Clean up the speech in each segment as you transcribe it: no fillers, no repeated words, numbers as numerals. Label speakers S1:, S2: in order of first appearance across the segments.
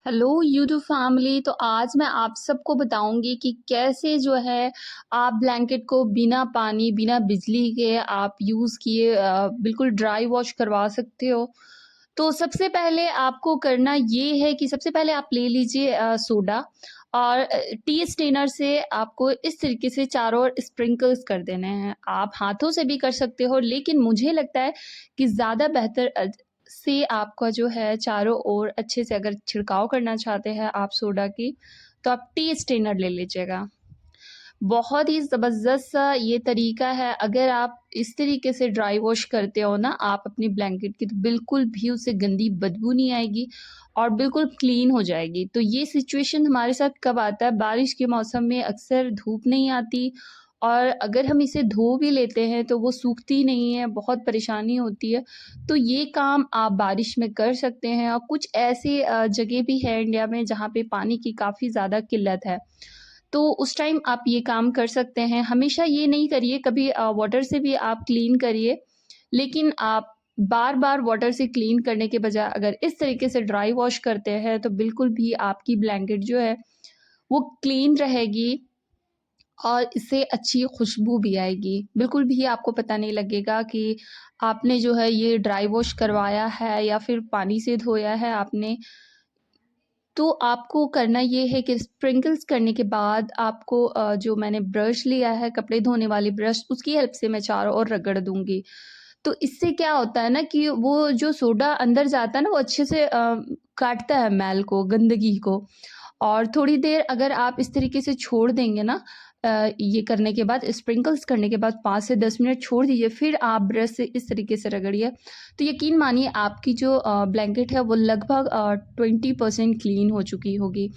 S1: Hello YouTube family. तो आज मैं आप सबको बताऊंगी कि कैसे जो है आप ब्लैंकेट को बिना पानी बिना बिजली के आप यूज़ किए बिल्कुल ड्राई वॉश करवा सकते हो। तो सबसे पहले आपको करना ये है कि सबसे पहले आप ले लीजिए सोडा और टी स्टेनर से आपको इस तरीके से चारों ओर स्प्रिंकल्स कर देने हैं। आप हाथों से भी कर सकते हो, लेकिन मुझे लगता है कि ज़्यादा बेहतर से आपका जो है चारों ओर अच्छे से अगर छिड़काव करना चाहते हैं आप सोडा की, तो आप टी स्टेनर ले लीजिएगा। बहुत ही ज़बरदस्त सा ये तरीका है। अगर आप इस तरीके से ड्राई वॉश करते हो ना आप अपनी ब्लैंकेट की, तो बिल्कुल भी उससे गंदी बदबू नहीं आएगी और बिल्कुल क्लीन हो जाएगी। तो ये सिचुएशन हमारे साथ कब आता है? बारिश के मौसम में अक्सर धूप नहीं आती और अगर हम इसे धो भी लेते हैं तो वो सूखती नहीं है, बहुत परेशानी होती है। तो ये काम आप बारिश में कर सकते हैं। और कुछ ऐसे जगह भी है इंडिया में जहाँ पे पानी की काफ़ी ज़्यादा किल्लत है। तो उस टाइम आप ये काम कर सकते हैं। हमेशा ये नहीं करिए, कभी वाटर से भी आप क्लीन करिए, लेकिन आप बार-बार वाटर से क्लीन करने के बजाय अगर इस तरीके से ड्राई वॉश करते हैं, तो बिल्कुल भी आपकी ब्लैंकेट जो है, वो क्लीन रहेगी और इससे अच्छी खुशबू भी आएगी। बिल्कुल भी आपको पता नहीं लगेगा कि आपने जो है ये ड्राई वॉश करवाया है या फिर पानी से धोया है आपने। तो आपको करना ये है कि स्प्रिंकल्स करने के बाद आपको जो मैंने ब्रश लिया है कपड़े धोने वाली ब्रश, उसकी हेल्प से मैं चारों ओर रगड़ दूँगी। तो इससे क्या होता है ना कि वो जो सोडा अंदर जाता है ना वो अच्छे से काटता है मैल को, गंदगी को। और थोड़ी देर अगर आप इस तरीके से छोड़ देंगे ना ये करने के बाद, स्प्रिंकल्स करने के बाद 5 से 10 मिनट छोड़ दीजिए, फिर आप ब्रश से इस तरीके से रगड़िए। तो यकीन मानिए आपकी जो ब्लैंकेट है वो लगभग 20% क्लीन हो चुकी होगी।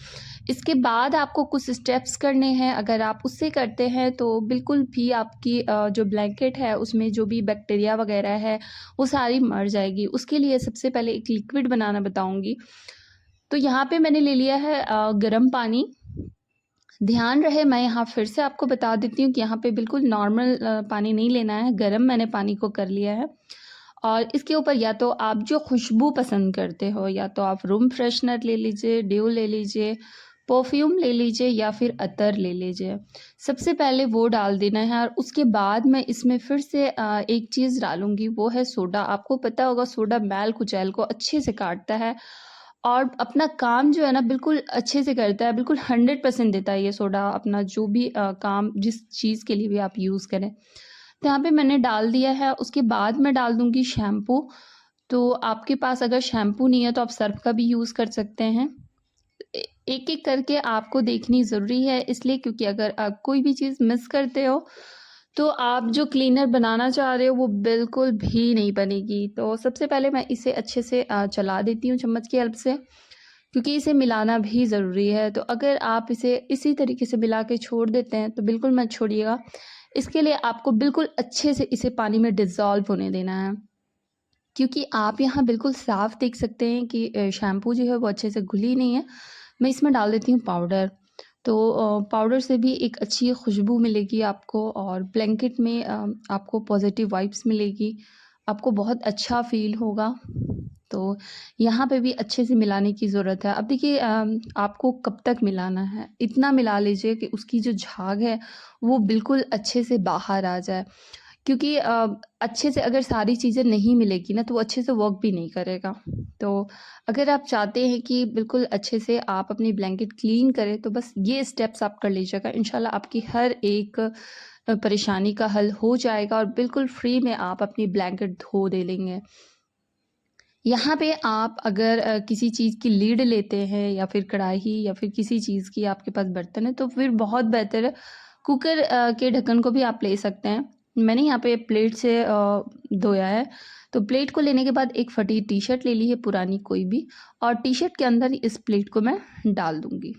S1: इसके बाद आपको कुछ स्टेप्स करने हैं, अगर आप उससे करते हैं तो बिल्कुल भी आपकी जो ब्लैंकेट है उसमें जो भी बैक्टीरिया वगैरह है वो सारी मर जाएगी। उसके लिए सबसे पहले एक लिक्विड बनाना बताऊँगी। तो यहाँ पे मैंने ले लिया है गरम पानी। ध्यान रहे, मैं यहाँ फिर से आपको बता देती हूँ कि यहाँ पे बिल्कुल नॉर्मल पानी नहीं लेना है, गरम मैंने पानी को कर लिया है। और इसके ऊपर या तो आप जो खुशबू पसंद करते हो, या तो आप रूम फ्रेशनर ले लीजिए, ड्यू ले लीजिए, परफ्यूम ले लीजिए या फिर अतर ले लीजिए। सबसे पहले वो डाल देना है और उसके बाद मैं इसमें फिर से एक चीज़ डालूँगी, वो है सोडा। आपको पता होगा सोडा मैल-कुचैल को अच्छे से काटता है और अपना काम जो है ना बिल्कुल अच्छे से करता है, बिल्कुल 100% देता है ये सोडा अपना जो भी काम जिस चीज़ के लिए भी आप यूज़ करें। तो यहाँ पे मैंने डाल दिया है, उसके बाद मैं डाल दूँगी शैम्पू। तो आपके पास अगर शैम्पू नहीं है तो आप सर्फ़ का भी यूज़ कर सकते हैं। एक-एक करके आपको देखनी ज़रूरी है, इसलिए क्योंकि अगर आप कोई भी चीज़ मिस करते हो, तो आप जो क्लीनर बनाना चाह रहे हो वो बिल्कुल भी नहीं बनेगी। तो सबसे पहले मैं इसे अच्छे से चला देती हूँ चम्मच की हेल्प से, क्योंकि इसे मिलाना भी ज़रूरी है। तो अगर आप इसे इसी तरीके से मिला के छोड़ देते हैं तो बिल्कुल मत छोड़िएगा। इसके लिए आपको बिल्कुल अच्छे से इसे पानी में डिज़ॉल्व होने देना है। क्योंकि आप यहाँ बिल्कुल साफ़ देख सकते हैं कि शैम्पू जो है वो अच्छे से घुली नहीं है। मैं इसमें डाल देती हूँ पाउडर। तो पाउडर से भी एक अच्छी खुशबू मिलेगी आपको और ब्लैंकेट में आपको पॉज़िटिव वाइब्स मिलेगी। आपको बहुत अच्छा फ़ील होगा। तो यहाँ पे भी अच्छे से मिलाने की ज़रूरत है। अब देखिए आपको कब तक मिलाना है? इतना मिला लीजिए कि उसकी जो झाग है वो बिल्कुल अच्छे से बाहर आ जाए। क्योंकि अच्छे से अगर सारी चीज़ें नहीं मिलेगी ना तो वो अच्छे से वर्क भी नहीं करेगा। तो अगर आप चाहते हैं कि बिल्कुल अच्छे से आप अपनी ब्लैंकेट क्लीन करें तो बस ये स्टेप्स आप कर लीजिएगा। इंशाल्लाह आपकी हर एक परेशानी का हल हो जाएगा और बिल्कुल फ्री में आप अपनी ब्लैंकेट धो दे लेंगे। यहाँ पे आप अगर किसी चीज़ की लीड लेते हैं या फिर कढ़ाई या फिर किसी चीज़ की आपके पास बर्तन है तो फिर बहुत बेहतर है। कुकर के ढक्कन को भी आप ले सकते हैं। मैंने यहाँ पे प्लेट से धोया है। तो प्लेट को लेने के बाद एक फटी टी-शर्ट ले ली है पुरानी कोई भी, और टी-शर्ट के अंदर इस प्लेट को मैं डाल दूँगी।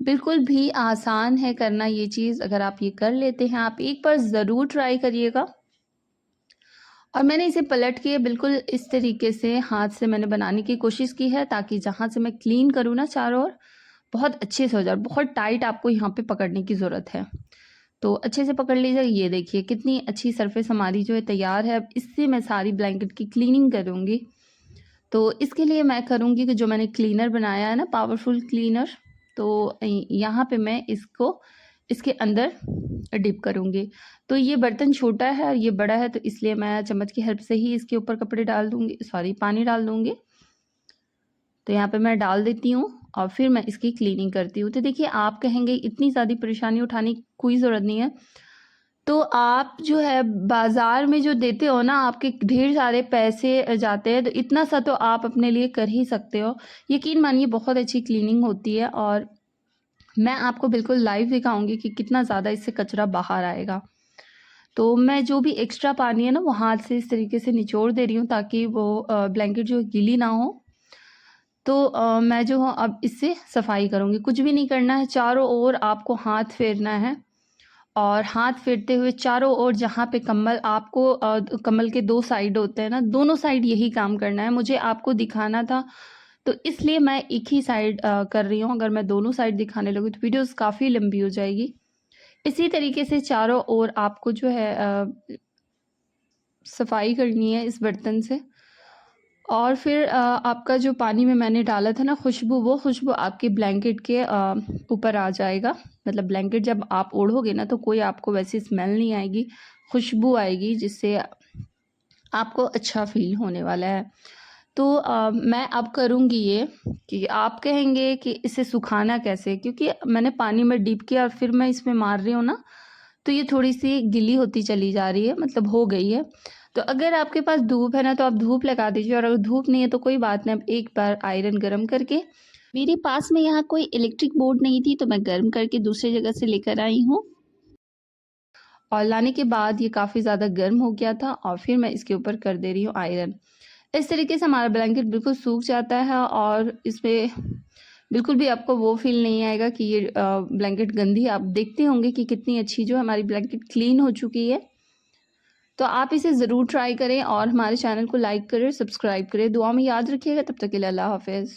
S1: बिल्कुल भी आसान है करना ये चीज़, अगर आप ये कर लेते हैं, आप एक बार ज़रूर ट्राई करिएगा। और मैंने इसे पलट के बिल्कुल इस तरीके से हाथ से मैंने बनाने की कोशिश की है ताकि जहाँ से मैं क्लीन करूँ ना चारों ओर, बहुत अच्छे से हो जाए। बहुत टाइट आपको यहाँ पे पकड़ने की ज़रूरत है। तो अच्छे से पकड़ लीजिए। ये देखिए कितनी अच्छी सरफेस हमारी जो है तैयार है। अब इससे मैं सारी ब्लैंकेट की क्लीनिंग करूँगी। तो इसके लिए मैं करूँगी कि जो मैंने क्लीनर बनाया है ना, पावरफुल क्लीनर, तो यहाँ पे मैं इसको इसके अंदर डिप करूँगी। तो ये बर्तन छोटा है और ये बड़ा है, तो इसलिए मैं चम्मच की हेल्प से ही इसके ऊपर कपड़े डाल दूँगी, सॉरी पानी डाल दूँगी। तो यहाँ पे मैं डाल देती हूँ और फिर मैं इसकी क्लीनिंग करती हूँ। तो देखिए, आप कहेंगे इतनी ज़्यादा परेशानी उठाने की कोई ज़रूरत नहीं है। तो आप जो है बाज़ार में जो देते हो ना, आपके ढेर सारे पैसे जाते हैं, तो इतना सा तो आप अपने लिए कर ही सकते हो। यकीन मानिए बहुत अच्छी क्लीनिंग होती है और मैं आपको बिल्कुल लाइव दिखाऊँगी कि कितना ज़्यादा इससे कचरा बाहर आएगा। तो मैं जो भी एक्स्ट्रा पानी है ना, वो हाथ से इस तरीके से निचोड़ दे रही हूँ ताकि वो ब्लैंकेट जो है गीली ना हो। तो मैं जो हूँ अब इससे सफाई करूँगी। कुछ भी नहीं करना है, चारों ओर आपको हाथ फेरना है और हाथ फेरते हुए चारों ओर जहाँ पे कम्बल आपको कम्बल के 2 साइड होते हैं ना, दोनों साइड यही काम करना है। मुझे आपको दिखाना था, तो इसलिए मैं एक ही साइड कर रही हूँ। अगर मैं दोनों साइड दिखाने लगूँ तो वीडियोज़ काफ़ी लंबी हो जाएगी। इसी तरीके से चारों ओर आपको जो है सफाई करनी है इस बर्तन से। और फिर आपका जो पानी में मैंने डाला था ना खुशबू, वो खुशबू आपके ब्लैंकेट के ऊपर आ जाएगा। मतलब ब्लैंकेट जब आप ओढ़ोगे ना, तो कोई आपको वैसी स्मेल नहीं आएगी, खुशबू आएगी जिससे आपको अच्छा फ़ील होने वाला है। तो मैं अब करूँगी ये कि आप कहेंगे कि इसे सुखाना कैसे? क्योंकि मैंने पानी में डिप किया और फिर मैं इसमें मार रही हूँ ना, तो ये थोड़ी-सी गीली होती चली जा रही है, मतलब हो गई है। तो अगर आपके पास धूप है ना, तो आप धूप लगा दीजिए और अगर धूप नहीं है तो कोई बात नहीं, आप एक बार आयरन गरम करके, मेरे पास में यहाँ कोई इलेक्ट्रिक बोर्ड नहीं थी तो मैं गरम करके दूसरी जगह से लेकर आई हूँ और लाने के बाद ये काफ़ी ज़्यादा गर्म हो गया था और फिर मैं इसके ऊपर कर दे रही हूँ आयरन। इस तरीके से हमारा ब्लैंकेट बिल्कुल सूख जाता है और इसमें बिल्कुल भी आपको वो फ़ील नहीं आएगा कि ये ब्लैंकेट गंदी है। आप देखते होंगे कि कितनी अच्छी जो हमारी ब्लैंकेट क्लीन हो चुकी है। तो आप इसे ज़रूर ट्राई करें और हमारे चैनल को लाइक करें, सब्सक्राइब करें। दुआ में याद रखिएगा। तब तक के लिए अल्लाह हाफ़िज़।